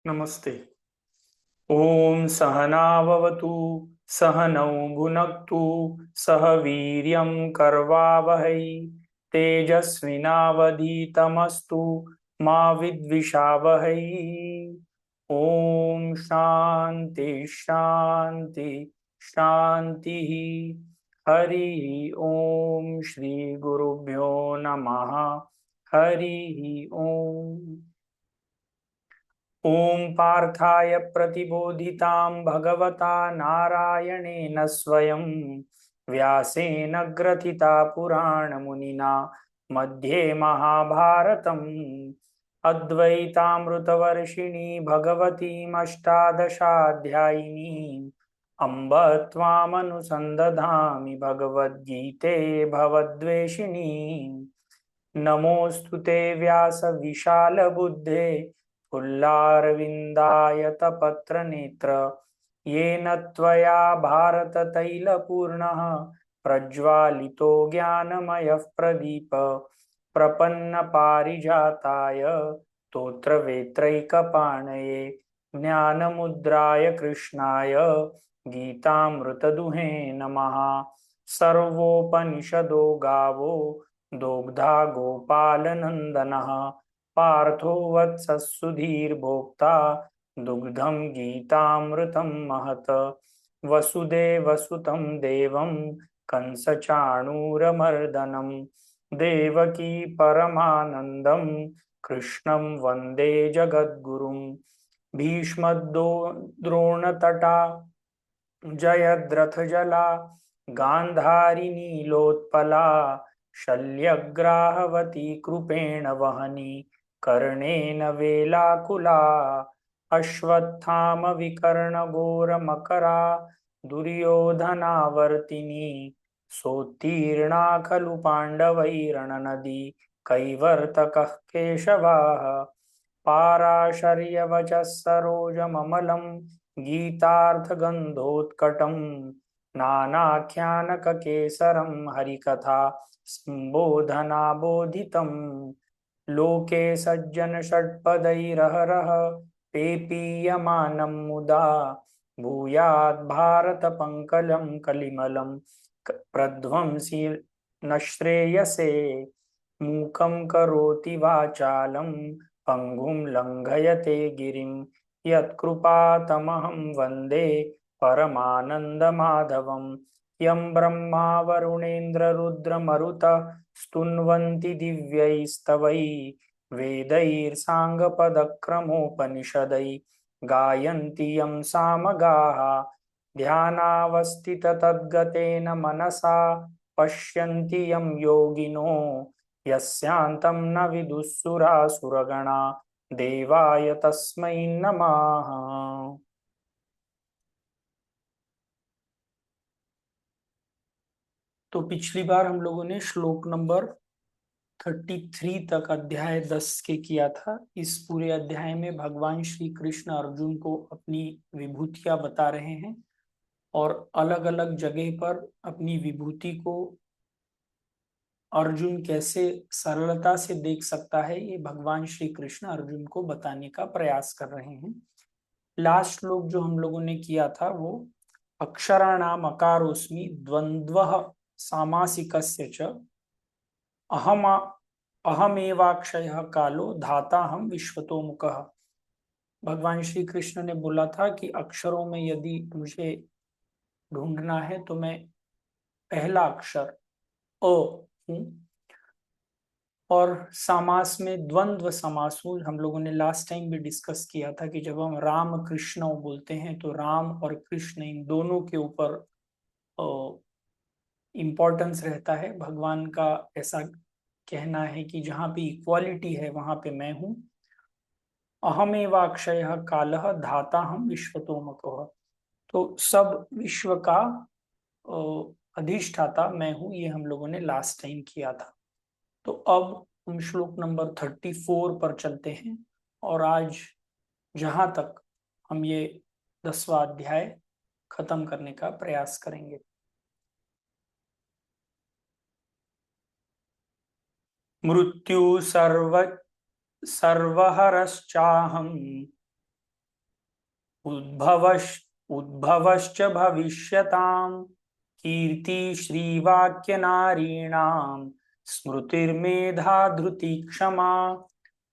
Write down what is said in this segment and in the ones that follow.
नमस्ते। ओम सहनाववतु सहनौ भुनक्तु सह वीर्यं करवावहै तेजस्विनावधीतमस्तु मा विद्विषावहै। ओम शांति शांति शांति। हरि ओम श्री गुरुभ्यो नमः। हरि ओम। ॐ पार्थाय प्रतिबोधितां भगवता नारायणेन स्वयं व्यासेन ग्रथिता पुराणमुनिना मध्ये महाभारतम् अद्वैतामृतवर्षिणी भगवतीमष्टादशाध्यायिनीम् अम्ब त्वामनुसन्दधामि भगवद्गीते भवद्वेषिणीम्। नमोऽस्तु ते व्यास विशालबुद्धे फुल्लारविन्दायतपत्रनेत्र येन त्वया भारततैलपूर्णः प्रज्वालितो ज्ञानमयः प्रदीप प्रपन्नपारिजाताय स्तोत्रवेत्रैकपाणये ज्ञानमुद्राय कृष्णाय गीतामृतदुहे नमः। सर्वोपनिषदो गावो दोग्धा गोपालनन्दनः पार्थो वत्सः सुधीर्भोक्ता दुग्धं गीतामृतं महत्। वसुदेवसुतं देवं कंसचाणूरमर्दनं देवकी परमानन्दं कृष्णं वन्दे जगद्गुरुं। भीष्मद्रो द्रोणतटा जयद्रथजला गान्धारी नीलोत्पला शल्यग्राहवती कृपेण वहनी कर्णेन वेलाकुला अश्वत्थामविकर्णघोरमकरा दुर्योधनावर्तिनी सोत्तीर्णा खलु पाण्डवैरणनदी कैवर्तकः केशवाः पाराशर्यवचः सरोजममलं गीतार्थगन्धोत्कटं नानाख्यानककेसरं हरिकथा सम्बोधनाबोधितं लोके सज्जन षट्पदैरहरः पेपीयमानं मुदा भूयात् भारत पंकजं कलिमलं प्रध्वंसी न श्रेयसे मूकं करोति वाचालं पंगुं लंघयते गिरिं यत्कृपातमहं वन्दे परमानन्दमाधवं यं ब्रह्मा वरुणेन्द्र रुद्रमरुतः स्तुन्वन्ति दिव्यैस्तवैः वेदैः साङ्गपदक्रमोपनिषदैः गायन्ति यं सामगाः ध्यानावस्थिततद्गतेन मनसा पश्यन्ति यं योगिनो यस्यान्तं न विदुःसुरासुरगणा देवाय तस्मै नमः। तो पिछली बार हम लोगों ने श्लोक नंबर 33 तक अध्याय 10 के किया था। इस पूरे अध्याय में भगवान श्री कृष्ण अर्जुन को अपनी विभूतियां बता रहे हैं और अलग अलग जगह पर अपनी विभूति को अर्जुन कैसे सरलता से देख सकता है, ये भगवान श्री कृष्ण अर्जुन को बताने का प्रयास कर रहे हैं। लास्ट श्लोक जो हम लोगों ने किया था वो अक्षराणाम अकारोस्मि द्वंद्वः सामासिकस्य च अहम अहमेवाक्षयः कालो धाता हम विश्वतो मुखः। भगवान श्री कृष्ण ने बोला था कि अक्षरों में यदि मुझे ढूंढना है तो मैं पहला अक्षर अ हूं, और समास में द्वंद्व समास हूं। हम लोगों ने लास्ट टाइम भी डिस्कस किया था कि जब हम राम कृष्ण बोलते हैं तो राम और कृष्ण इन दोनों के ऊपर इम्पोर्टेंस रहता है। भगवान का ऐसा कहना है कि जहां पे इक्वालिटी है वहां पे मैं हूं। अहमेवाक्षयः कालः धाता हम विश्वतोमुखः। तो सब विश्व का अधिष्ठाता मैं हूं, ये हम लोगों ने लास्ट टाइम किया था। तो अब हम श्लोक नंबर 34 पर चलते हैं और आज जहां तक हम ये 10वां अध्याय खत्म करने का प्रयास करेंगे। मृत्यु सर्वहरश्चाहम् उद्भवश्च भविष्यताम् कीर्ति श्रीवाक्य नारीणाम् स्मृतिर्मेधा धृति क्षमा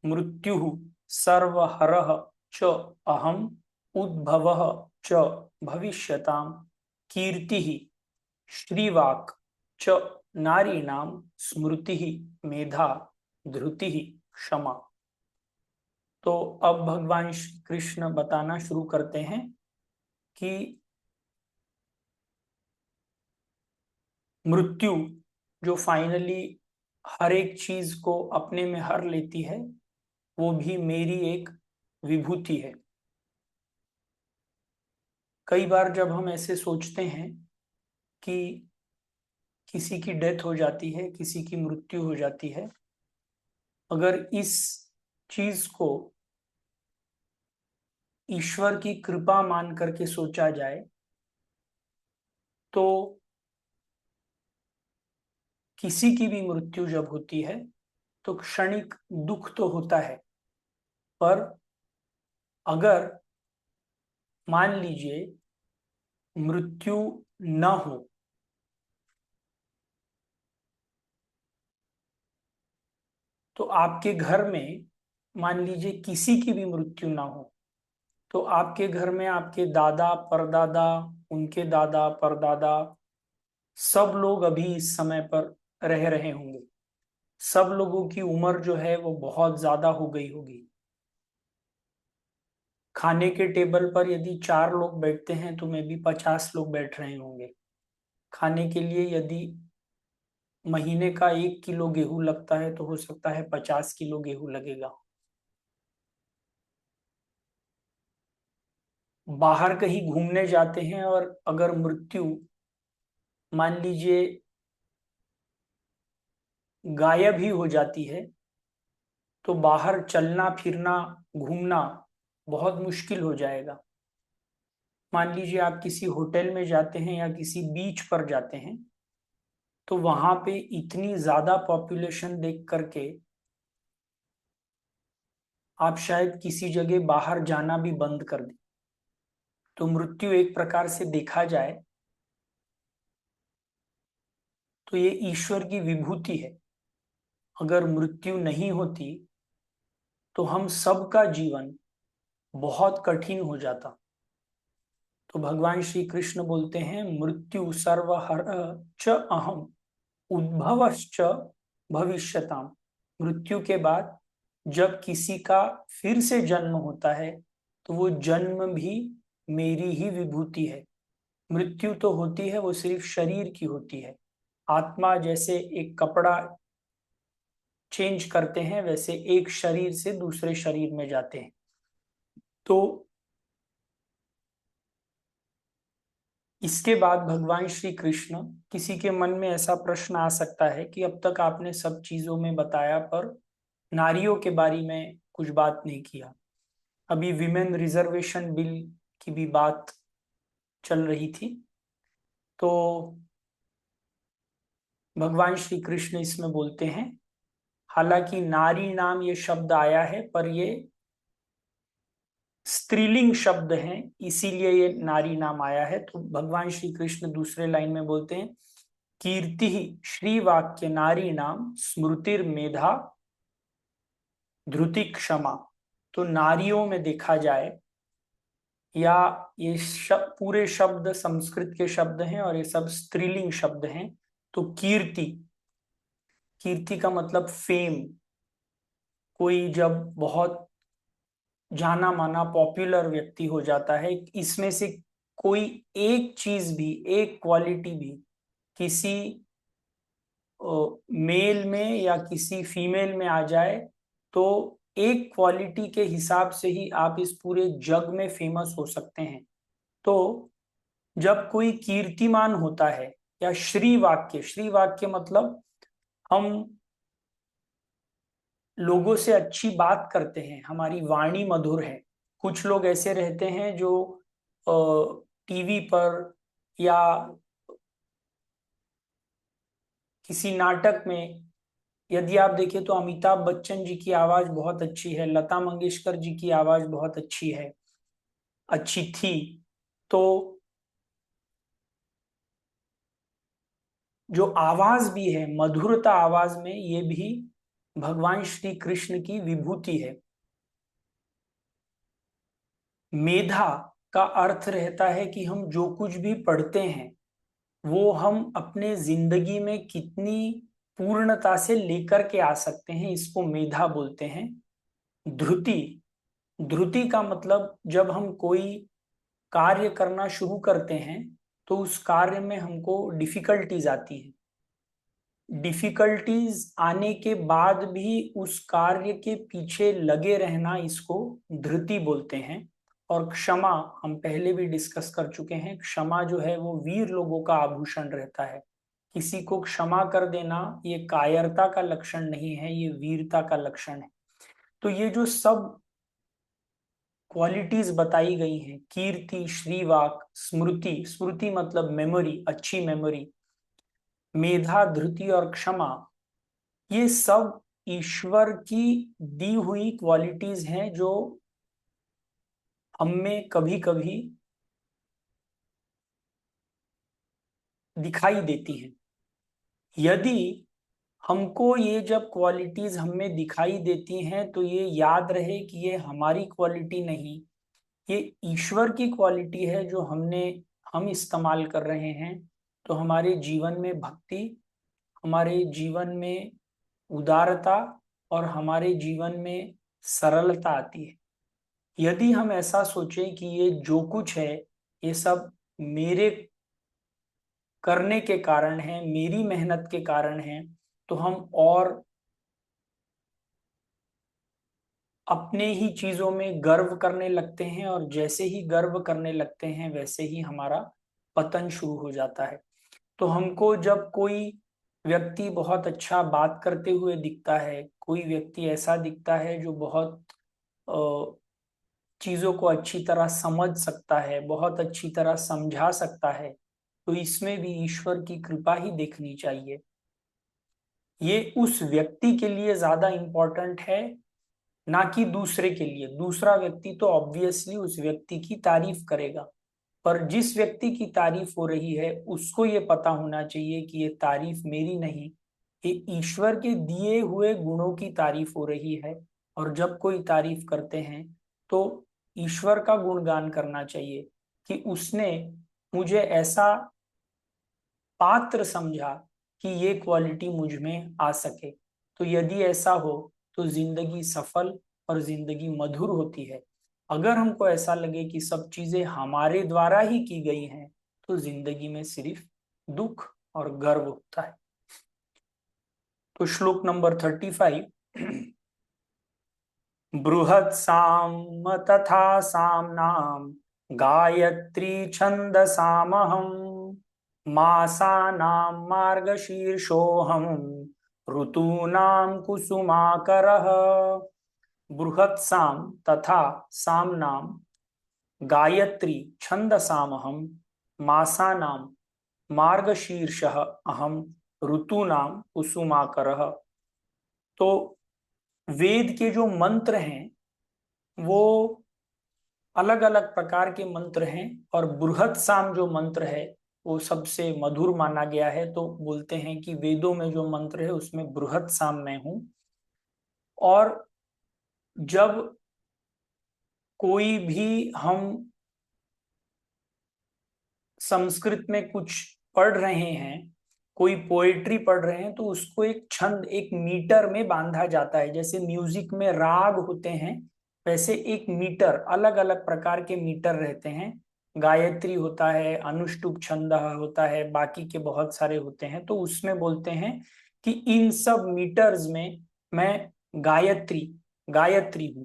मृत्युः सर्वहरः च अहम् उद्भवः च भविष्यताम् कीर्तिः श्रीवाक् च नारीणाम् स्मृतिः मेधा धृतिः क्षमा। तो अब भगवान श्री कृष्ण बताना शुरू करते हैं कि मृत्यु जो फाइनली हर एक चीज को अपने में हर लेती है, वो भी मेरी एक विभूति है। कई बार जब हम ऐसे सोचते हैं कि किसी की डेथ हो जाती है, किसी की मृत्यु हो जाती है, अगर इस चीज को ईश्वर की कृपा मान करके सोचा जाए तो किसी की भी मृत्यु जब होती है तो क्षणिक दुख तो होता है, पर अगर मान लीजिए मृत्यु न हो तो आपके घर में, मान लीजिए किसी की भी मृत्यु ना हो तो आपके घर में आपके दादा परदादा, उनके दादा परदादा, सब लोग अभी इस समय पर रह रहे होंगे। सब लोगों की उम्र जो है वो बहुत ज्यादा हो गई होगी। खाने के टेबल पर यदि 4 लोग बैठते हैं तो मे भी 50 लोग बैठ रहे होंगे। खाने के लिए यदि महीने का 1 किलो गेहूं लगता है तो हो सकता है 50 किलो गेहूं लगेगा। बाहर कहीं घूमने जाते हैं और अगर मृत्यु मान लीजिए गायब ही हो जाती है तो बाहर चलना फिरना घूमना बहुत मुश्किल हो जाएगा। मान लीजिए आप किसी होटल में जाते हैं या किसी बीच पर जाते हैं तो वहां पे इतनी ज्यादा पॉपुलेशन देख करके आप शायद किसी जगह बाहर जाना भी बंद कर दें। तो मृत्यु एक प्रकार से देखा जाए तो ये ईश्वर की विभूति है। अगर मृत्यु नहीं होती तो हम सबका जीवन बहुत कठिन हो जाता। तो भगवान श्री कृष्ण बोलते हैं मृत्यु सर्वहर च अहम उद्भवश्च भविष्यताम। मृत्यु के बाद जब किसी का फिर से जन्म होता है तो वो जन्म भी मेरी ही विभूति है। मृत्यु तो होती है वो सिर्फ शरीर की होती है। आत्मा जैसे एक कपड़ा चेंज करते हैं वैसे एक शरीर से दूसरे शरीर में जाते हैं। तो इसके बाद भगवान श्री कृष्ण, किसी के मन में ऐसा प्रश्न आ सकता है कि अब तक आपने सब चीजों में बताया पर नारियों के बारे में कुछ बात नहीं किया। अभी विमेन रिजर्वेशन बिल की भी बात चल रही थी। तो भगवान श्री कृष्ण इसमें बोलते हैं, हालांकि नारी नाम ये शब्द आया है पर ये स्त्रीलिंग शब्द है, इसीलिए ये नारी नाम आया है। तो भगवान श्री कृष्ण दूसरे लाइन में बोलते हैं कीर्ति श्री वाक्य नारी नाम स्मृतिर मेधा धृति क्षमा। तो नारियों में देखा जाए, या ये पूरे शब्द संस्कृत के शब्द हैं और ये सब स्त्रीलिंग शब्द हैं। तो कीर्ति, कीर्ति का मतलब फेम। कोई जब बहुत जाना माना पॉपुलर व्यक्ति हो जाता है, इसमें से कोई एक चीज भी, एक क्वालिटी भी किसी मेल में या किसी फीमेल में आ जाए तो एक क्वालिटी के हिसाब से ही आप इस पूरे जग में फेमस हो सकते हैं। तो जब कोई कीर्तिमान होता है, या श्री वाक्य, श्री वाक्य मतलब हम लोगों से अच्छी बात करते हैं, हमारी वाणी मधुर है। कुछ लोग ऐसे रहते हैं जो टीवी पर या किसी नाटक में, यदि आप देखें तो अमिताभ बच्चन जी की आवाज बहुत अच्छी है, लता मंगेशकर जी की आवाज बहुत अच्छी है। अच्छी थी। तो जो आवाज भी है, मधुरता आवाज में, ये भी भगवान श्री कृष्ण की विभूति है। मेधा का अर्थ रहता है कि हम जो कुछ भी पढ़ते हैं वो हम अपने जिंदगी में कितनी पूर्णता से लेकर के आ सकते हैं, इसको मेधा बोलते हैं। ध्रुति, ध्रुति का मतलब जब हम कोई कार्य करना शुरू करते हैं तो उस कार्य में हमको डिफिकल्टीज आती है, डिफिकल्टीज आने के बाद भी उस कार्य के पीछे लगे रहना, इसको धृति बोलते हैं। और क्षमा, हम पहले भी डिस्कस कर चुके हैं, क्षमा जो है वो वीर लोगों का आभूषण रहता है। किसी को क्षमा कर देना ये कायरता का लक्षण नहीं है, ये वीरता का लक्षण है। तो ये जो सब क्वालिटीज बताई गई हैं, कीर्ति, श्रीवाक, स्मृति, स्मृति मतलब मेमोरी, अच्छी मेमोरी, मेधा, धृति और क्षमा, ये सब ईश्वर की दी हुई क्वालिटीज हैं जो हमें कभी कभी दिखाई देती हैं। यदि हमको ये जब क्वालिटीज हमें दिखाई देती हैं तो ये याद रहे कि ये हमारी क्वालिटी नहीं, ये ईश्वर की क्वालिटी है जो हम इस्तेमाल कर रहे हैं। तो हमारे जीवन में भक्ति, हमारे जीवन में उदारता और हमारे जीवन में सरलता आती है। यदि हम ऐसा सोचें कि ये जो कुछ है ये सब मेरे करने के कारण है, मेरी मेहनत के कारण है, तो हम और अपने ही चीजों में गर्व करने लगते हैं, और जैसे ही गर्व करने लगते हैं वैसे ही हमारा पतन शुरू हो जाता है। तो हमको जब कोई व्यक्ति बहुत अच्छा बात करते हुए दिखता है, कोई व्यक्ति ऐसा दिखता है जो बहुत चीजों को अच्छी तरह समझ सकता है, बहुत अच्छी तरह समझा सकता है, तो इसमें भी ईश्वर की कृपा ही देखनी चाहिए। ये उस व्यक्ति के लिए ज्यादा इंपॉर्टेंट है, ना कि दूसरे के लिए। दूसरा व्यक्ति तो ऑब्वियसली उस व्यक्ति की तारीफ करेगा, पर जिस व्यक्ति की तारीफ हो रही है उसको ये पता होना चाहिए कि ये तारीफ मेरी नहीं, ये ईश्वर के दिए हुए गुणों की तारीफ हो रही है। और जब कोई तारीफ करते हैं तो ईश्वर का गुणगान करना चाहिए कि उसने मुझे ऐसा पात्र समझा कि ये क्वालिटी मुझ में आ सके। तो यदि ऐसा हो तो जिंदगी सफल और जिंदगी मधुर होती है। अगर हमको ऐसा लगे कि सब चीजें हमारे द्वारा ही की गई हैं तो जिंदगी में सिर्फ दुख और गर्व होता है। तो श्लोक नंबर 35, बृहत् साम तथा सामनाम गायत्री छंदसामहम मासानां मार्गशीर्षोऽहं ऋतूनां कुसुमाकरः। बृहत्साम तथा सामनां गायत्री छंदसामहं मासानां मार्गशीर्षः अहं ऋतूनां कुसुमाकरः। तो वेद के जो मंत्र हैं वो अलग अलग प्रकार के मंत्र हैं, और बृहत साम जो मंत्र है वो सबसे मधुर माना गया है। तो बोलते हैं कि वेदों में जो मंत्र है उसमें बृहत साम मैं हूं। और जब कोई भी हम संस्कृत में कुछ पढ़ रहे हैं, कोई पोएट्री पढ़ रहे हैं, तो उसको एक छंद, एक मीटर में बांधा जाता है। जैसे म्यूजिक में राग होते हैं वैसे एक मीटर, अलग अलग प्रकार के मीटर रहते हैं। गायत्री होता है, अनुष्टुप छंद होता है, बाकी के बहुत सारे होते हैं। तो उसमें बोलते हैं कि इन सब मीटर्स में मैं गायत्री गायत्री हूं।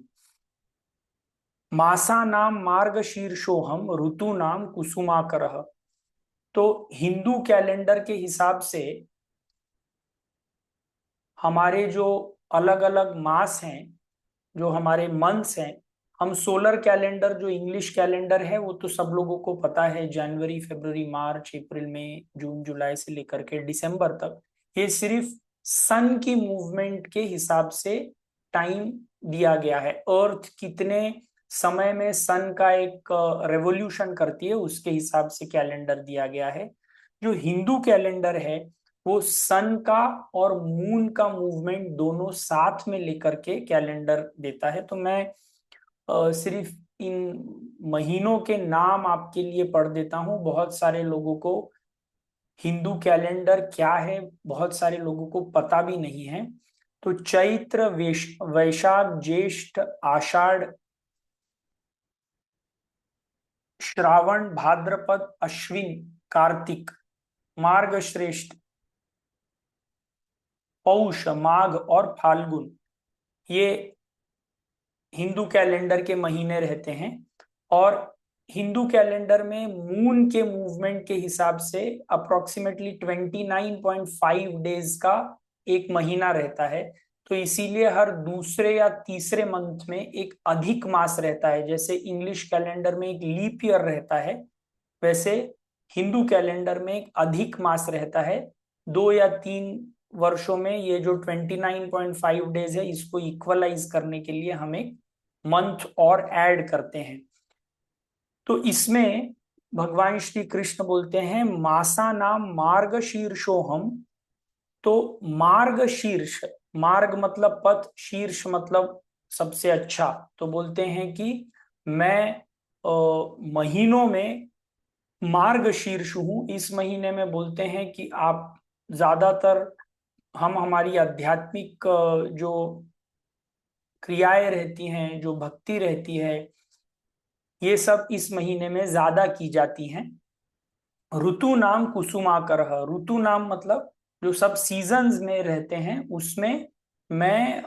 मासा नाम मार्ग शीर्षोहम ऋतु नाम कुसुमाकरः। तो हिंदू कैलेंडर के हिसाब से हमारे जो अलग अलग मास हैं, जो हमारे मंथ्स हैं, हम सोलर कैलेंडर जो इंग्लिश कैलेंडर है वो तो सब लोगों को पता है, जनवरी, फरवरी, मार्च, अप्रैल, मई, जून, जुलाई से लेकर के दिसंबर तक, ये सिर्फ सन की मूवमेंट के हिसाब से टाइम दिया गया है। अर्थ कितने समय में सन का एक रेवोल्यूशन करती है, उसके हिसाब से कैलेंडर दिया गया है। जो हिंदू कैलेंडर है वो सन का और मून का मूवमेंट दोनों साथ में लेकर के कैलेंडर देता है। तो मैं सिर्फ इन महीनों के नाम आपके लिए पढ़ देता हूँ। बहुत सारे लोगों को हिंदू कैलेंडर क्या है, बहुत सारे लोगों को पता भी नहीं है। तो चैत्र, वैशाख, ज्येष्ठ, आषाढ़, श्रावण, भाद्रपद, अश्विन, कार्तिक, मार्गश्रेष्ठ, पौष, माघ और फाल्गुन, ये हिंदू कैलेंडर के महीने रहते हैं। और हिंदू कैलेंडर में मून के मूवमेंट के हिसाब से अप्रोक्सीमेटली 29.5 डेज का एक महीना रहता है। तो इसीलिए हर दूसरे या तीसरे मंथ में एक अधिक मास रहता है। जैसे इंग्लिश कैलेंडर में एक लीप ईयर रहता है, वैसे हिंदू कैलेंडर में एक अधिक मास रहता है। 2 या 3 वर्षों में ये जो 29.5 डेज है, इसको इक्वलाइज करने के लिए हम एक मंथ और ऐड करते हैं। तो इसमें भगवान श्री कृष्ण बोलते हैं मासा नाम मार्ग शीर्षोहम। तो मार्ग शीर्ष, मार्ग मतलब पथ, शीर्ष मतलब सबसे अच्छा। तो बोलते हैं कि मैं महीनों में मार्ग शीर्ष हूं। इस महीने में बोलते हैं कि आप ज्यादातर, हम हमारी आध्यात्मिक जो क्रियाएं रहती हैं, जो भक्ति रहती है, ये सब इस महीने में ज्यादा की जाती हैं। ऋतु नाम कुसुमाकर, ऋतु नाम मतलब जो सब सीजन्स में रहते हैं उसमें मैं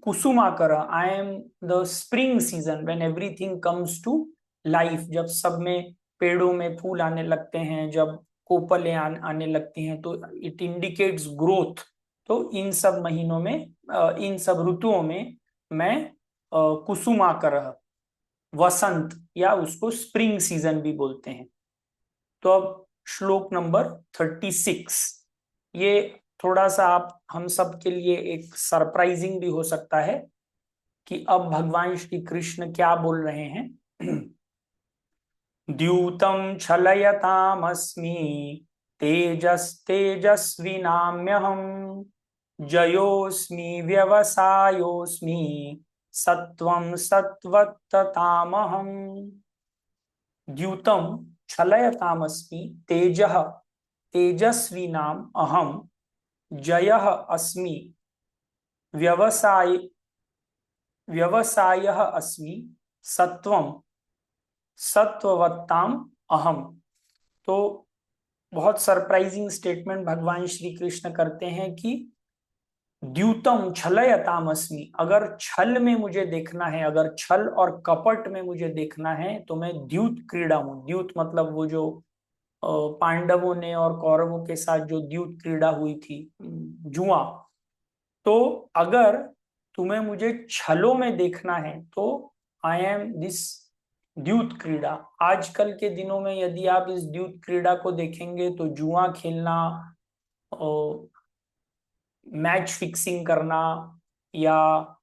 Kusumakar, I am the spring season when everything comes to life. जब सब में पेड़ों में फूल आने लगते हैं, जब कोपलें आने लगती हैं, तो इट इंडिकेट्स ग्रोथ। तो इन सब महीनों में, इन सब ऋतुओं में मैं कुसुमाकर, वसंत, या उसको स्प्रिंग सीजन भी बोलते हैं। तो अब श्लोक नंबर 36, ये थोड़ा सा आप हम सब के लिए एक सरप्राइजिंग भी हो सकता है कि अब भगवान श्री कृष्ण क्या बोल रहे हैं। द्यूतं छलयतामस्मि तेजस्तेजस्विनाम्यहम् जयोस्मि व्यवसायोस्मि सत्वं सत्वत्ततामहम्। द्यूतं छलयतामस्मि तेजः तेजस्विनाम अहम जयः अस्मि व्यवसाय व्यवसायः अस्मि सत्वं सत्ववत्ताम अहम। तो बहुत सरप्राइजिंग स्टेटमेंट भगवान श्री कृष्ण करते हैं कि द्यूतम छलयतामस्मि, अगर छल में मुझे देखना है, अगर छल और कपट में मुझे देखना है, तो मैं द्यूत क्रीड़ा हूं। द्यूत मतलब वो जो पांडवों ने और कौरवों के साथ जो द्यूत क्रीड़ा हुई थी, जुआ। तो अगर तुम्हें मुझे छलों में देखना है तो आई एम दिस द्यूत क्रीड़ा। आजकल के दिनों में यदि आप इस द्यूत क्रीड़ा को देखेंगे तो जुआ खेलना, मैच फिक्सिंग करना, या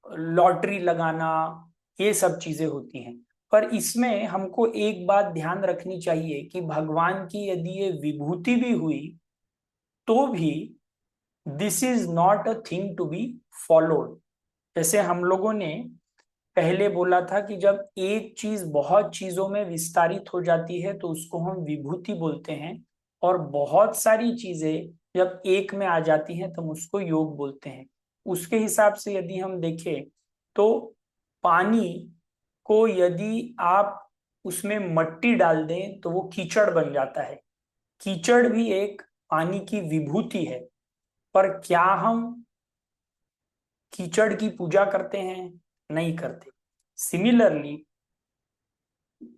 लॉटरी लगाना, ये सब चीजें होती हैं। पर इसमें हमको एक बात ध्यान रखनी चाहिए कि भगवान की यदि ये विभूति भी हुई तो भी this is not a thing to be followed. जैसे हम लोगों ने पहले बोला था कि जब एक चीज बहुत चीजों में विस्तारित हो जाती है तो उसको हम विभूति बोलते हैं, और बहुत सारी चीजें जब एक में आ जाती हैं तो हम उसको योग बोलते हैं। उसके हिसाब से यदि हम देखें तो पानी को यदि आप उसमें मट्टी डाल दें तो वो कीचड़ बन जाता है। कीचड़ भी एक पानी की विभूति है। पर क्या हम कीचड़ की पूजा करते हैं? नहीं करते। सिमिलरली,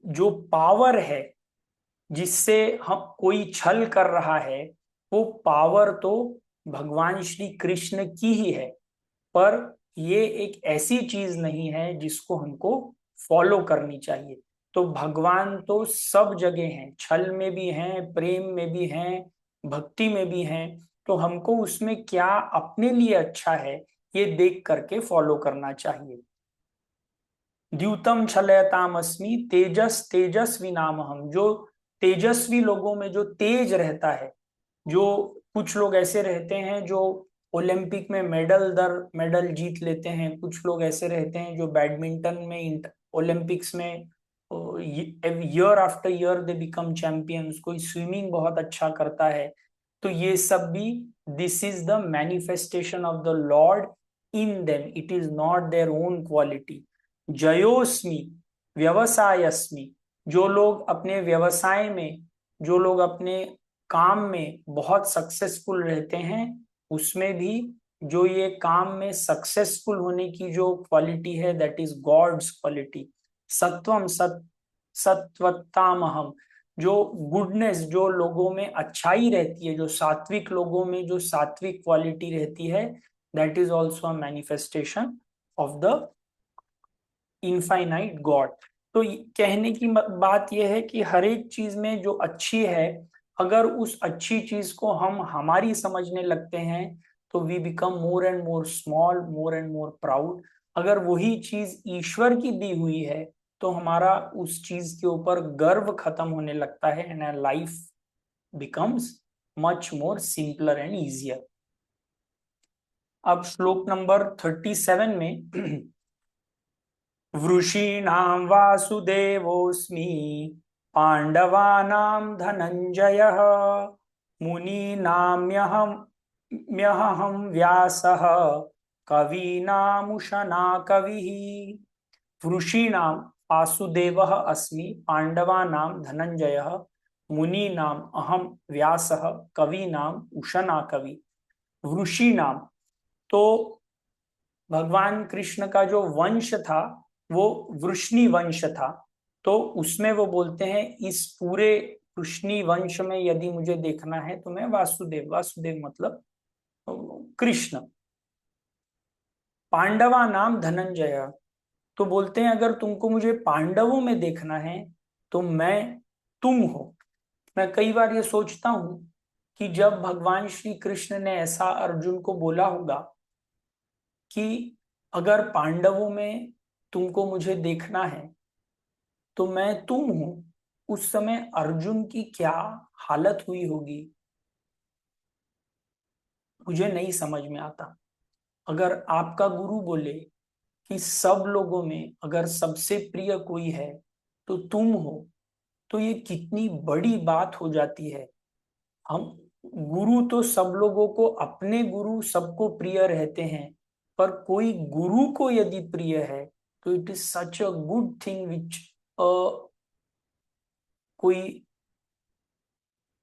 जो पावर है जिससे हम कोई छल कर रहा है, वो पावर तो भगवान श्री कृष्ण की ही है। पर ये एक ऐसी चीज नहीं है जिसको हमको फॉलो करनी चाहिए। तो भगवान तो सब जगह हैं, छल में भी हैं, प्रेम में भी हैं, भक्ति में भी हैं। तो हमको उसमें क्या अपने लिए अच्छा है, ये देख करके फॉलो करना चाहिए। द्यूतम छलयताम अस्मि तेजस तेजस्वी नाम हम, जो तेजस्वी लोगों में जो तेज रहता है, जो कुछ लोग ऐसे रहते हैं जो ओलंपिक में मेडल दर मेडल जीत लेते हैं, कुछ लोग ऐसे रहते हैं जो बैडमिंटन में ओलंपिक्स में year after year they become champions, कोई स्विमिंग बहुत अच्छा करता है। तो ये सब भी this is the manifestation of the lord in them, it is not their own quality. जयोस्मी व्यवसायस्मी, जो लोग अपने व्यवसाय में, जो लोग अपने काम में बहुत सक्सेसफुल रहते हैं, उसमें भी जो ये काम में सक्सेसफुल होने की जो क्वालिटी है, दैट इज गॉड्स क्वालिटी। सत्वम सत्वत्तामहम, जो गुडनेस, जो लोगों में अच्छाई रहती है, जो सात्विक लोगों में जो सात्विक क्वालिटी रहती है, that is also a manifestation of the infinite God. तो कहने की बात यह है कि हर एक चीज में जो अच्छी है, अगर उस अच्छी चीज को हम हमारी समझने लगते हैं, तो we become more and more small, more and more proud. अगर वही चीज ईश्वर की दी हुई है, तो हमारा उस चीज के ऊपर गर्व खत्म होने लगता है, and life becomes much more simpler and easier. अब श्लोक नंबर 37 में वृषीणां वासुदेवोऽस्मि पाण्डवानां धनञ्जयः मुनीनाम्यहं व्यासः कवीनामुशना कविः। वृषीणां वासुदेवः अस्मि पाण्डवानां धनञ्जयः मुनीनाम् अहम व्यासः कवीनाम उशना कवि। वृषीणाम, तो भगवान कृष्ण का जो वंश था वो वृष्णि वंश था। तो उसमें वो बोलते हैं इस पूरे वृष्णि वंश में यदि मुझे देखना है तो मैं वासुदेव, वासुदेव मतलब कृष्ण। पांडवा नाम धनंजय, तो बोलते हैं अगर तुमको मुझे पांडवों में देखना है तो मैं तुम हो। मैं कई बार ये सोचता हूं कि जब भगवान श्री कृष्ण ने ऐसा अर्जुन को बोला होगा कि अगर पांडवों में तुमको मुझे देखना है तो मैं तुम हूं, उस समय अर्जुन की क्या हालत हुई होगी, मुझे नहीं समझ में आता। अगर आपका गुरु बोले कि सब लोगों में अगर सबसे प्रिय कोई है तो तुम हो, तो ये कितनी बड़ी बात हो जाती है। हम गुरु तो सब लोगों को, अपने गुरु सबको प्रिय रहते हैं, पर कोई गुरु को यदि प्रिय है तो it is such a good thing which कोई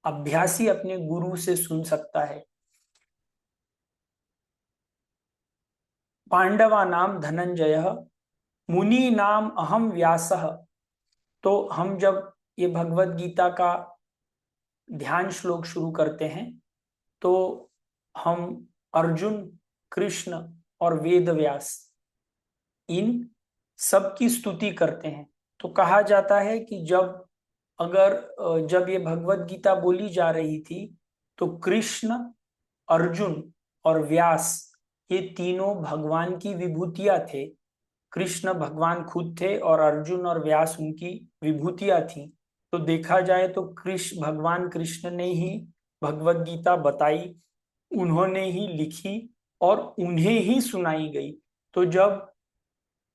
अभ्यासी अपने गुरु से सुन सकता है। पांडवा नाम धनंजय मुनि नाम अहम व्यासः। तो हम जब ये भगवत गीता का ध्यान श्लोक शुरू करते हैं तो हम अर्जुन, कृष्ण और वेद व्यास, इन सब की स्तुति करते हैं। तो कहा जाता है कि जब ये भगवत गीता बोली जा रही थी तो कृष्ण, अर्जुन और व्यास, ये तीनों भगवान की विभूतियां थे। कृष्ण भगवान खुद थे और अर्जुन और व्यास उनकी विभूतियां थी। तो देखा जाए तो भगवान कृष्ण ने ही भगवत गीता बताई, उन्होंने ही लिखी और उन्हें ही सुनाई गई। तो जब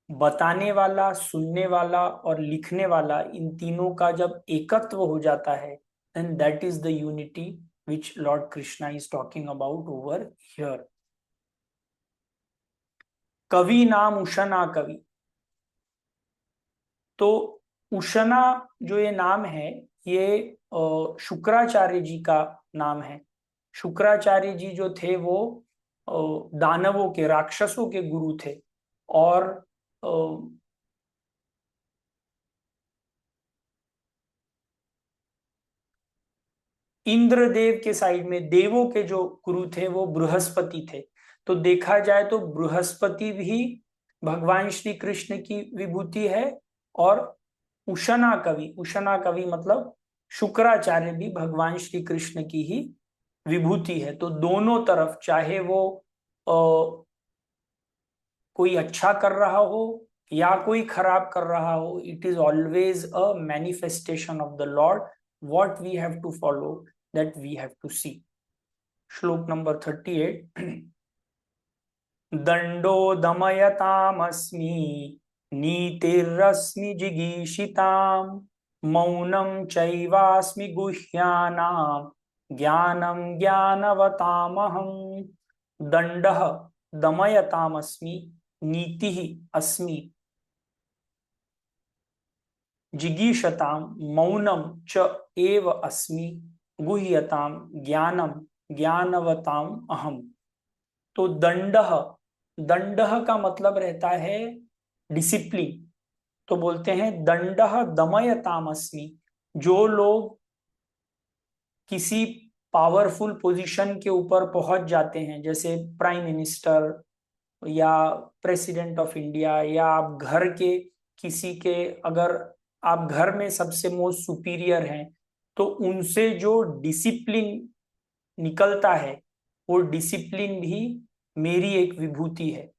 बताने वाला, सुनने वाला और लिखने वाला, इन तीनों का जब एकत्व हो जाता है, then that is the unity which Lord Krishna is talking about over here. कवि नाम उशना कवि, तो उशना जो ये नाम है, ये शुक्राचार्य जी का नाम है। शुक्राचार्य जी जो थे वो दानवों के, राक्षसों के गुरु थे। और इंद्रदेव के साइड में देवों के जो गुरु थे वो बृहस्पति थे। तो देखा जाए तो बृहस्पति भी भगवान श्री कृष्ण की विभूति है, और उशना कवि, उशना कवि मतलब शुक्राचार्य भी भगवान श्री कृष्ण की ही विभूति है। तो दोनों तरफ, चाहे वो कोई अच्छा कर रहा हो या कोई खराब कर रहा हो, it is always a manifestation of the lord. What we have to follow, that we have to see. श्लोक नंबर 38. दंडो दमयतामस्मि नीतिरस्मि जिगीषिताम् मौनं चैवास्मि गुह्यानां ज्ञानं ज्ञानवतामहं. दंडः दमयतामस्मि नीतिः अस्मि जिगीषतां मौनं च एव अस्मि गुह्यतां ज्ञानं ज्ञानवताम अहम. तो दंडः, दंडः का मतलब रहता है डिसिप्लिन. तो बोलते हैं दंडः दमयतामस्मि. जो लोग किसी पावरफुल पोजीशन के ऊपर पहुंच जाते हैं, जैसे प्राइम मिनिस्टर या प्रेसिडेंट ऑफ इंडिया, या आप घर के किसी के, अगर आप घर में सबसे मोस्ट सुपीरियर हैं, तो उनसे जो डिसिप्लिन निकलता है, वो डिसिप्लिन भी मेरी एक विभूति है.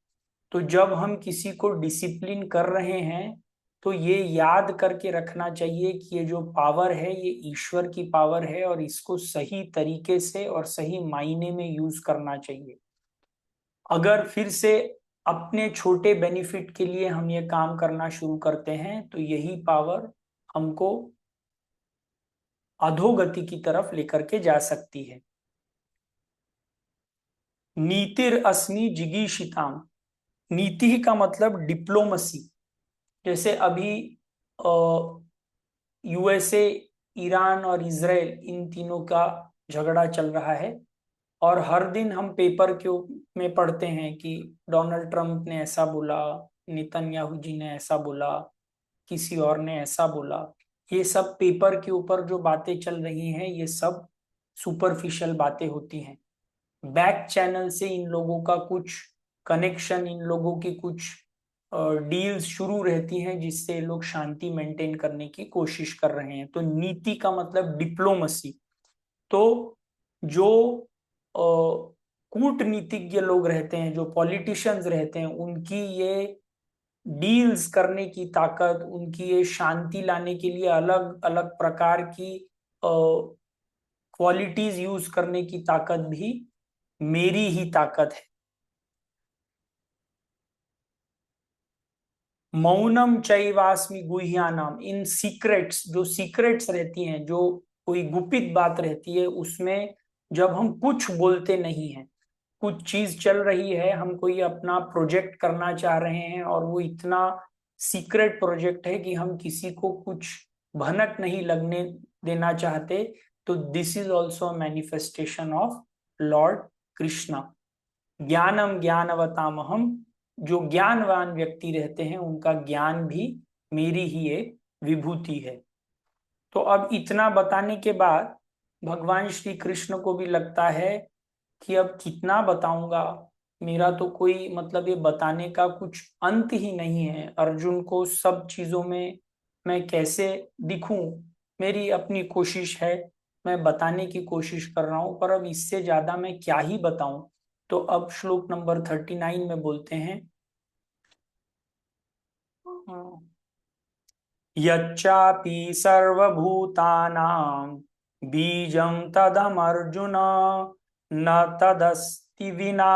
तो जब हम किसी को डिसिप्लिन कर रहे हैं, तो ये याद करके रखना चाहिए कि ये जो पावर है ये ईश्वर की पावर है और इसको सही तरीके से और सही मायने में यूज करना चाहिए. अगर फिर से अपने छोटे बेनिफिट के लिए हम ये काम करना शुरू करते हैं, तो यही पावर हमको अधोगति की तरफ लेकर के जा सकती है. नीतिर अस्मि जिगीषिताम. नीति का मतलब डिप्लोमेसी. जैसे अभी यूएसए, ईरान और इजराइल, इन तीनों का झगड़ा चल रहा है, और हर दिन हम पेपर के में पढ़ते हैं कि डोनाल्ड ट्रंप ने ऐसा बोला, नेतन्याहू जी ने ऐसा बोला, किसी और ने ऐसा बोला. ये सब पेपर के ऊपर जो बातें चल रही हैं, ये सब सुपरफिशियल बातें होती हैं. बैक चैनल से इन लोगों का कुछ कनेक्शन, इन लोगों की कुछ डील्स शुरू रहती हैं, जिससे ये लोग शांति मेंटेन करने की कोशिश कर रहे हैं. तो नीति का मतलब डिप्लोमेसी. तो जो कूटनीतिज्ञ लोग रहते हैं, जो पॉलिटिशियंस रहते हैं, उनकी ये डील्स करने की ताकत, उनकी ये शांति लाने के लिए अलग अलग प्रकार की क्वालिटीज यूज करने की ताकत भी मेरी ही ताकत है. मौनम चैवास्मि गुह्यानाम. इन सीक्रेट्स, जो सीक्रेट्स रहती हैं, जो कोई गुपित बात रहती है, उसमें जब हम कुछ बोलते नहीं हैं, कुछ चीज चल रही है, हम कोई अपना प्रोजेक्ट करना चाह रहे हैं और वो इतना सीक्रेट प्रोजेक्ट है कि हम किसी को कुछ भनक नहीं लगने देना चाहते, तो this is also manifestation of Lord Krishna. ज्ञानम ज्ञानवतामहम. जो ज्ञानवान व्यक्ति रहते हैं, उनका ज्ञान भी मेरी ही एक विभूति है. तो अब इतना बताने के बाद भगवान श्री कृष्ण को भी लगता है कि अब कितना बताऊंगा, मेरा तो कोई मतलब ये बताने का कुछ अंत ही नहीं है. अर्जुन को सब चीजों में मैं कैसे दिखूं, मेरी अपनी कोशिश है, मैं बताने की कोशिश कर रहा हूं, पर अब इससे ज्यादा मैं क्या ही बताऊं. तो अब श्लोक नंबर 39 में बोलते हैं, यच्चापि सर्वभूतानां बीजं तदमर्जुन न तदस्ति विना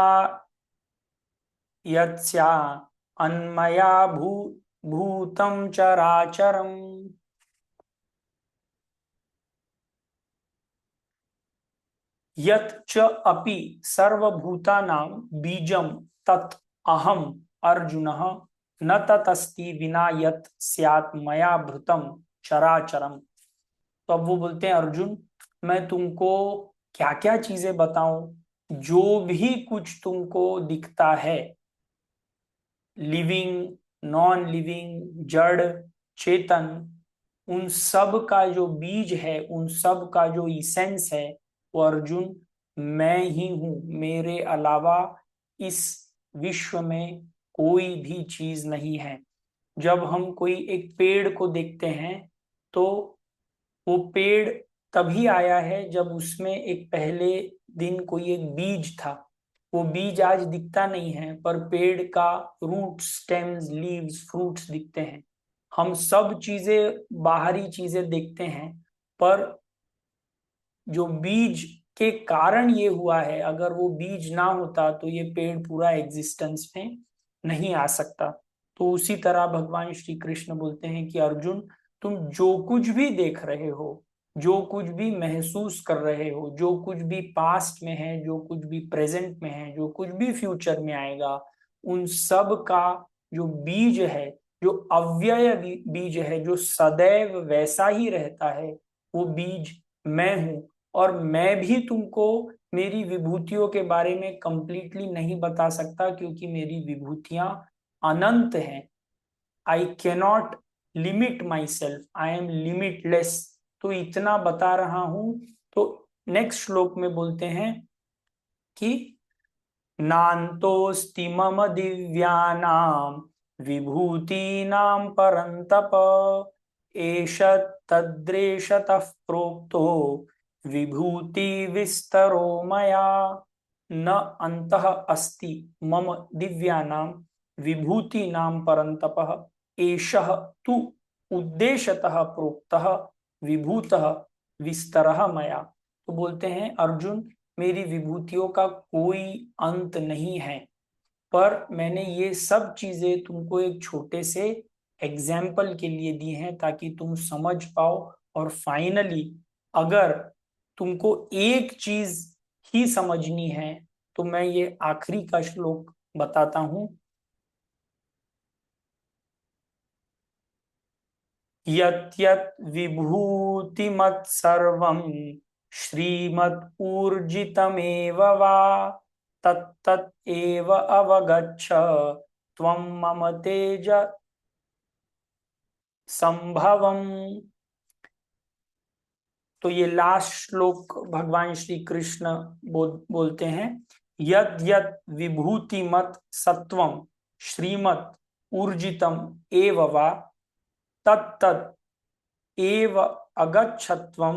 यत्स्या अन्मया भूतं चराचरम्. यत् च अपि सर्वभूतानां बीजं तत् अहम अर्जुनः न ततस्ति विना यत् स्यात् मया भृतं चराचरम्. तो अब वो बोलते हैं, अर्जुन, मैं तुमको क्या क्या चीजें बताऊं, जो भी कुछ तुमको दिखता है, लिविंग, नॉन लिविंग, जड़, चेतन, उन सब का जो बीज है, उन सब का जो इसेंस है, वो अर्जुन मैं ही हूं. मेरे अलावा इस विश्व में कोई भी चीज नहीं है. जब हम कोई एक पेड़ को देखते हैं, तो वो पेड़ तभी आया है जब उसमें एक पहले दिन कोई एक बीज था. वो बीज आज दिखता नहीं है, पर पेड़ का रूट, स्टेम्स, लीव्स, फ्रूट्स दिखते हैं। हम सब चीजें, बाहरी चीजें देखते हैं, पर जो बीज के कारण ये हुआ है, अगर वो बीज ना होता तो ये पेड़ पूरा एग्जिस्टेंस में नहीं आ सकता। तो उसी तरह भगवान श्री कृष्ण बोलते हैं कि अर्जुन, तुम जो कुछ भी देख रहे हो, जो कुछ भी महसूस कर रहे हो, जो कुछ भी पास्ट में है, जो कुछ भी प्रेजेंट में है, जो कुछ भी फ्यूचर में आएगा, उन सब का जो बीज है, जो अव्यय बीज है, जो सदैव वैसा ही रहता है, वो बीज मैं हूं। और मैं भी तुमको मेरी विभूतियों के बारे में कंप्लीटली नहीं बता सकता, क्योंकि मेरी विभूतियां अनंत हैं। I cannot limit my self, I am limitless. तो इतना बता रहा हूं। तो नेक्स्ट श्लोक में बोलते हैं कि नान्तोऽस्ति मम दिव्यानां विभूतीनां परन्तप, एष तद्रेशतः प्रोक्तो विभूति विस्तरो मया। न अंतः अस्ति मम दिव्यानां विभूतीनां परन्तपः, एषः तु उद्देश्यतः प्रोक्तः विभूतः विस्तरः मया। तो बोलते हैं अर्जुन, मेरी विभूतियों का कोई अंत नहीं है, पर मैंने ये सब चीजें तुमको एक छोटे से एग्जाम्पल के लिए दी हैं, ताकि तुम समझ पाओ। और फाइनली अगर तुमको एक चीज ही समझनी है, तो मैं ये आखिरी का श्लोक बताता हूं। यत् यत् विभूतिमत् सर्वं श्रीमत् ऊर्जितमेव वा, तत्तत् एव अवगच्छ त्वं मम तेज संभवम्। तो ये लास्ट श्लोक भगवान श्री कृष्ण बोलते हैं, यद यद विभूतिमत सत्वम श्रीमत ऊर्जितम एव वा, तत्तत् एव अगच्छत्वम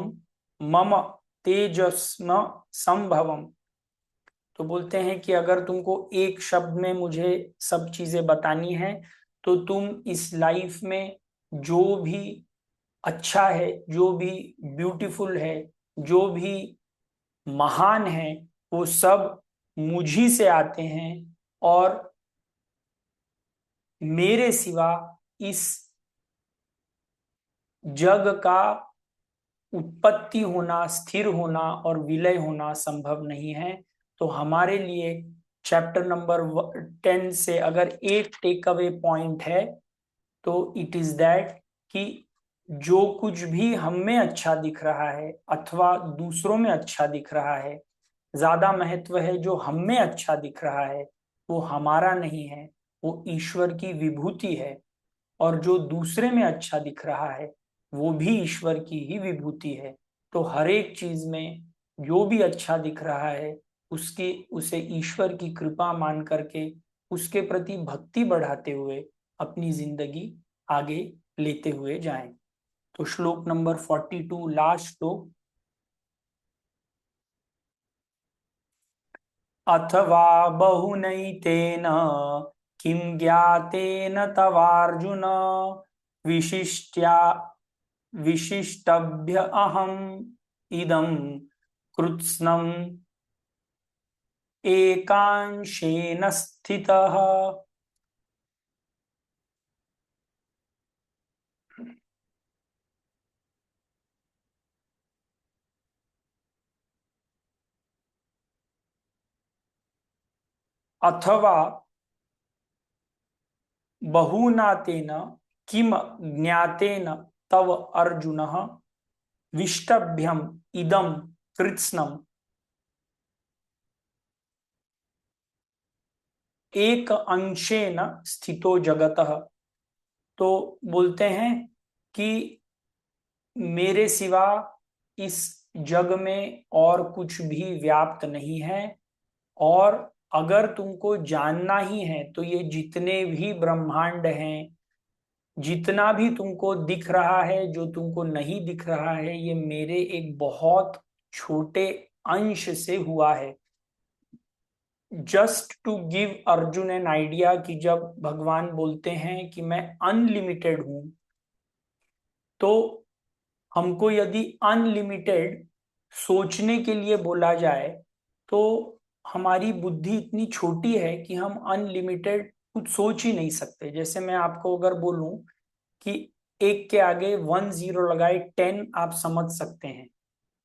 मम तेजस्म संभवम। तो बोलते हैं कि अगर तुमको एक शब्द में मुझे सब चीजें बतानी है, तो तुम इस लाइफ में जो भी अच्छा है, जो भी ब्यूटीफुल है, जो भी महान है, वो सब मुझी से आते हैं। और मेरे सिवा इस जग का उत्पत्ति होना, स्थिर होना और विलय होना संभव नहीं है। तो हमारे लिए चैप्टर नंबर 10 से अगर एक टेक अवे पॉइंट है, तो इट इज दैट कि जो कुछ भी हम में अच्छा दिख रहा है अथवा दूसरों में अच्छा दिख रहा है, ज्यादा महत्व है जो हम में अच्छा दिख रहा है वो हमारा नहीं है, वो ईश्वर की विभूति है। और जो दूसरे में अच्छा दिख रहा है वो भी ईश्वर की ही विभूति है। तो हर एक चीज में जो भी अच्छा दिख रहा है, उसके उसे ईश्वर की कृपा मान करके उसके प्रति भक्ति बढ़ाते हुए अपनी जिंदगी आगे लेते हुए जाएं। तो श्लोक नंबर 42, लास्ट श्लोक। अथवा बहुनैतेन किं ज्ञातेन तवार्जुन, विशिष्ट्या विशिष्टभ्य अहम इदं कृत्स्नम् एकांशेन स्थितः। अथवा बहुनातेन किम ज्ञातेन तव अर्जुनः, विष्टभ्यम इदम कृत्स्नम एक अंशेन स्थितो जगतः। तो बोलते हैं कि मेरे सिवा इस जग में और कुछ भी व्याप्त नहीं है। और अगर तुमको जानना ही है तो ये जितने भी ब्रह्मांड हैं, जितना भी तुमको दिख रहा है, जो तुमको नहीं दिख रहा है, ये मेरे एक बहुत छोटे अंश से हुआ है। Just to give Arjun an idea कि जब भगवान बोलते हैं कि मैं अनलिमिटेड हूं, तो हमको यदि अनलिमिटेड सोचने के लिए बोला जाए तो हमारी बुद्धि इतनी छोटी है कि हम अनलिमिटेड कुछ सोच ही नहीं सकते। जैसे मैं आपको अगर बोलूं कि एक के आगे 10 लगाए 10 आप समझ सकते हैं,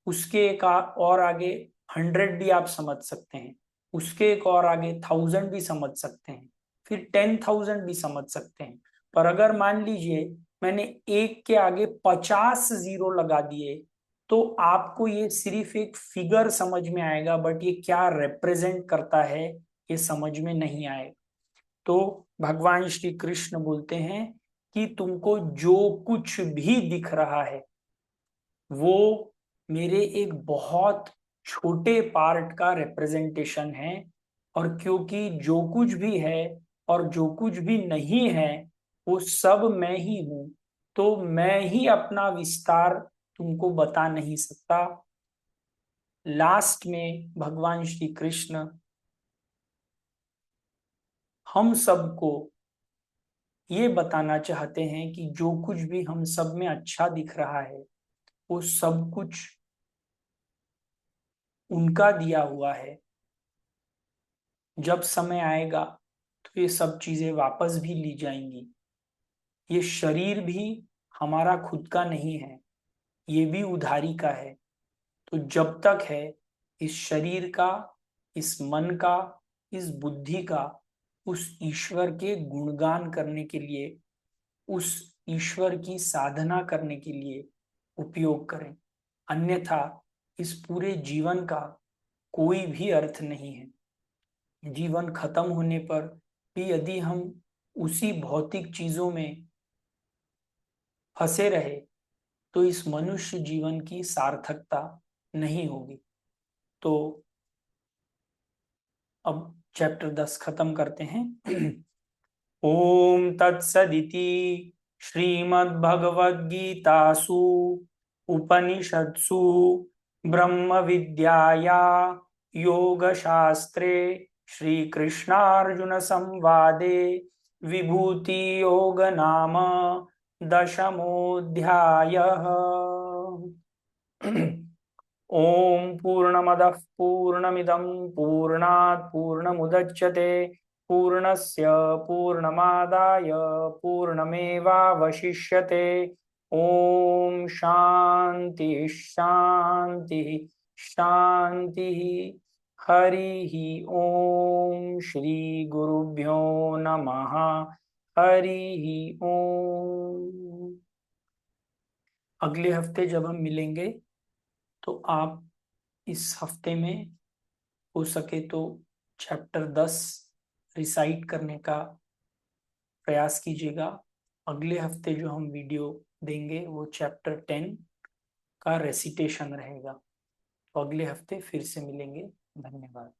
उसके एक और आगे 100 भी आप समझ सकते हैं, उसके एक और आगे 1000 भी समझ सकते हैं, फिर 10,000 भी समझ सकते हैं। पर अगर मान लीजिए मैंने एक के आगे 50 लगा दिए, तो आपको ये सिर्फ एक फिगर समझ में आएगा, बट ये क्या रिप्रेजेंट करता है ये समझ में नहीं आएगा। तो भगवान श्री कृष्ण बोलते हैं कि तुमको जो कुछ भी दिख रहा है वो मेरे एक बहुत छोटे पार्ट का रिप्रेजेंटेशन है, और क्योंकि जो कुछ भी है और जो कुछ भी नहीं है वो सब मैं ही हूं, तो मैं ही अपना विस्तार तुमको बता नहीं सकता। लास्ट में भगवान श्री कृष्ण हम सबको ये बताना चाहते हैं कि जो कुछ भी हम सब में अच्छा दिख रहा है वो सब कुछ उनका दिया हुआ है। जब समय आएगा तो ये सब चीजें वापस भी ली जाएंगी। ये शरीर भी हमारा खुद का नहीं है, ये भी उधारी का है। तो जब तक है इस शरीर का, इस मन का, इस बुद्धि का उस ईश्वर के गुणगान करने के लिए, उस ईश्वर की साधना करने के लिए उपयोग करें, अन्यथा इस पूरे जीवन का कोई भी अर्थ नहीं है। जीवन खत्म होने पर भी यदि हम उसी भौतिक चीजों में फंसे रहे तो इस मनुष्य जीवन की सार्थकता नहीं होगी। तो अब चैप्टर 10 खत्म करते हैं। ओम तत्सदिति श्रीमद्भगवद्गीतासु उपनिषत्सु ब्रह्म विद्याया योगशास्त्रे श्रीकृष्णार्जुन संवादे विभूति योग नाम दशमोऽध्यायः। ओम पूर्णमदः पूर्णमिदं पूर्णात् पूर्णमुदच्यते पूर्णस्य पूर्णमादाय पूर्णमेवावशिष्यते। ओम शांति शांति शांति। हरि ओम श्री गुरुभ्यो नमः। हरि ओम। अगले हफ्ते जब हम मिलेंगे तो आप इस हफ्ते में हो सके तो चैप्टर 10 रिसाइट करने का प्रयास कीजिएगा। अगले हफ्ते जो हम वीडियो देंगे वो चैप्टर 10 का रेसिटेशन रहेगा। तो अगले हफ्ते फिर से मिलेंगे। धन्यवाद।